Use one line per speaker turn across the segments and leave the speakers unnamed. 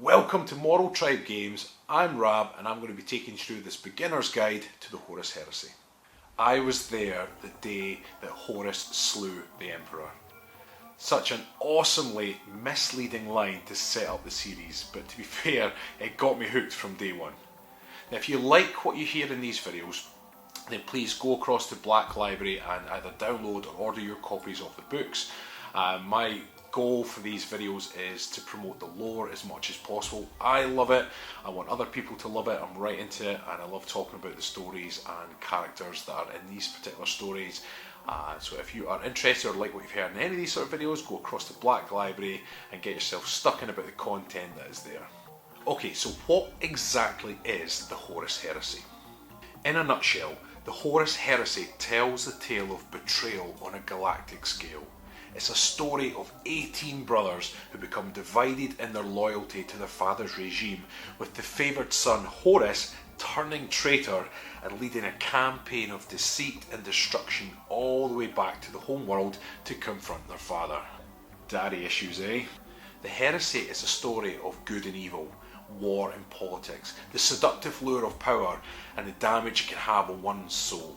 Welcome to Moral Tribe Games. I'm Rab and I'm going to be taking you through this beginner's guide to the Horus Heresy. I was there the day that Horus slew the Emperor. Such an awesomely misleading line to set up the series, but to be fair, it got me hooked from day one. Now if you like what you hear in these videos, then please go across to Black Library and either download or order your copies of the books. My goal for these videos is to promote the lore as much as possible. I love it, I want other people to love it, I'm right into it, and I love talking about the stories and characters that are in these particular stories. So if you are interested or like what you've heard in any of these sort of videos, go across to Black Library and get yourself stuck in about the content that is there. Okay, so what exactly is the Horus Heresy? In a nutshell, the Horus Heresy tells the tale of betrayal on a galactic scale. It's a story of 18 brothers who become divided in their loyalty to their father's regime, with the favoured son Horus turning traitor and leading a campaign of deceit and destruction all the way back to the home world to confront their father. Daddy issues, eh? The Heresy is a story of good and evil, war and politics, the seductive lure of power and the damage it can have on one's soul.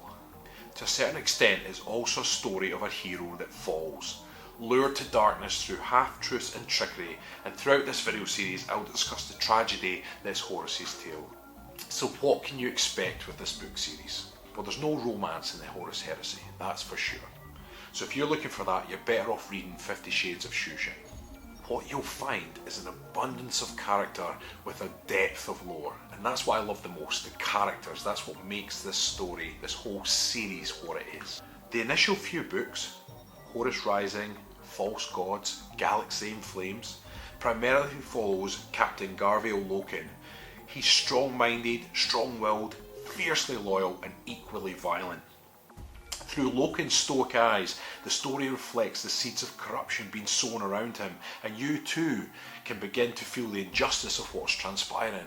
To a certain extent, it's also a story of a hero that falls, lured to darkness through half-truths and trickery, and throughout this video series I'll discuss the tragedy that's Horus's tale. So what can you expect with this book series? Well, there's no romance in the Horus Heresy, that's for sure. So if you're looking for that, you're better off reading 50 Shades of Shoeshine. What you'll find is an abundance of character with a depth of lore, and that's what I love the most, the characters. That's what makes this story, this whole series, what it is. The initial few books, Horus Rising, False Gods, Galaxy in Flames, primarily follows Captain Garvale Loken. He's strong-minded, strong-willed, fiercely loyal and equally violent. Through Loken's stoic eyes, the story reflects the seeds of corruption being sown around him, and you too can begin to feel the injustice of what's transpiring.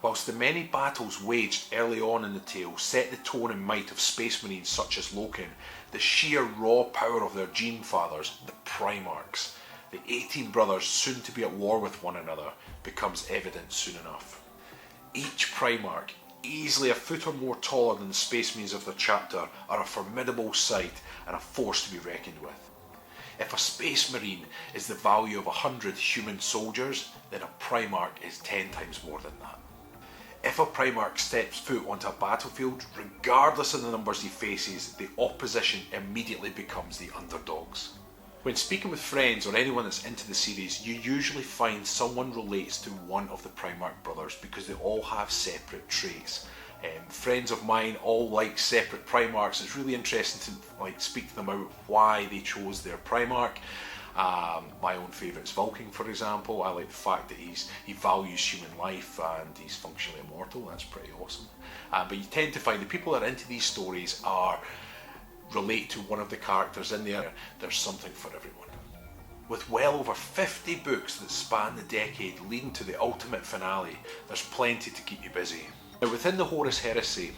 Whilst the many battles waged early on in the tale set the tone and might of space marines such as Loken, the sheer raw power of their gene fathers, the Primarchs, the 18 brothers soon to be at war with one another, becomes evident soon enough. Each Primarch, easily a foot or more taller than the space marines of their chapter, are a formidable sight and a force to be reckoned with. If a space marine is the value of 100 human soldiers, then a Primarch is 10 times more than that. If a Primarch steps foot onto a battlefield, regardless of the numbers he faces, the opposition immediately becomes the underdogs. When speaking with friends or anyone that's into the series, you usually find someone relates to one of the Primarch brothers because they all have separate traits. Friends of mine all like separate Primarchs. It's really interesting to speak to them about why they chose their Primarch. My own favourite is Vulcan, for example. I like the fact that he values human life and he's functionally immortal. That's pretty awesome. But you tend to find the people that are into these stories relate to one of the characters in there. There's something for everyone. With well over 50 books that span the decade leading to the ultimate finale, there's plenty to keep you busy. Now within the Horus Heresy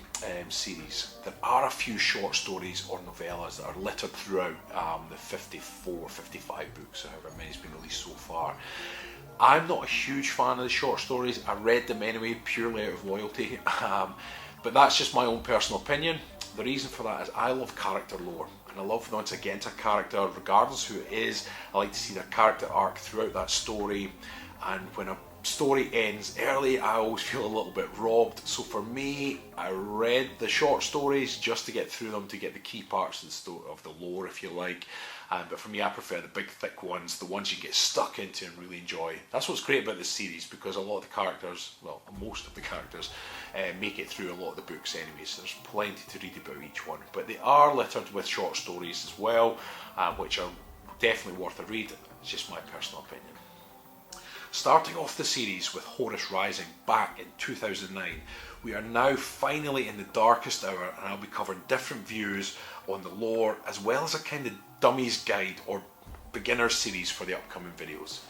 series, there are a few short stories or novellas that are littered throughout the 54, 55 books, however many has been released so far. I'm not a huge fan of the short stories. I read them anyway purely out of loyalty, but that's just my own personal opinion. The reason for that is I love character lore, and I love once I get into a character, regardless who it is, I like to see their character arc throughout that story, and when a story ends early, I always feel a little bit robbed. So for me, I read the short stories just to get through them, to get the key parts of the lore, if you like. But for me, I prefer the big thick ones, the ones you get stuck into and really enjoy. That's what's great about this series, because a lot of the characters, well, most of the characters, make it through a lot of the books anyway, so there's plenty to read about each one. But they are littered with short stories as well, which are definitely worth a read. It's just my personal opinion. Starting off the series with Horus Rising back in 2009, we are now finally in the darkest hour, and I'll be covering different views on the lore as well as a kind of dummies guide or beginner series for the upcoming videos.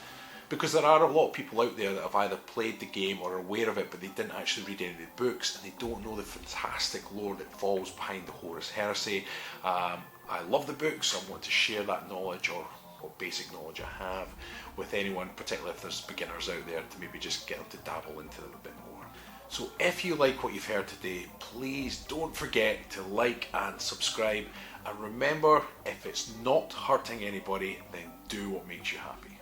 Because there are a lot of people out there that have either played the game or are aware of it, but they didn't actually read any of the books, and they don't know the fantastic lore that falls behind the Horus Heresy. I love the books, I want to share that knowledge, or what basic knowledge I have with anyone, particularly if there's beginners out there, to maybe just get them to dabble into them a bit more. So if you like what you've heard today, please don't forget to like and subscribe, and remember, if it's not hurting anybody, then do what makes you happy.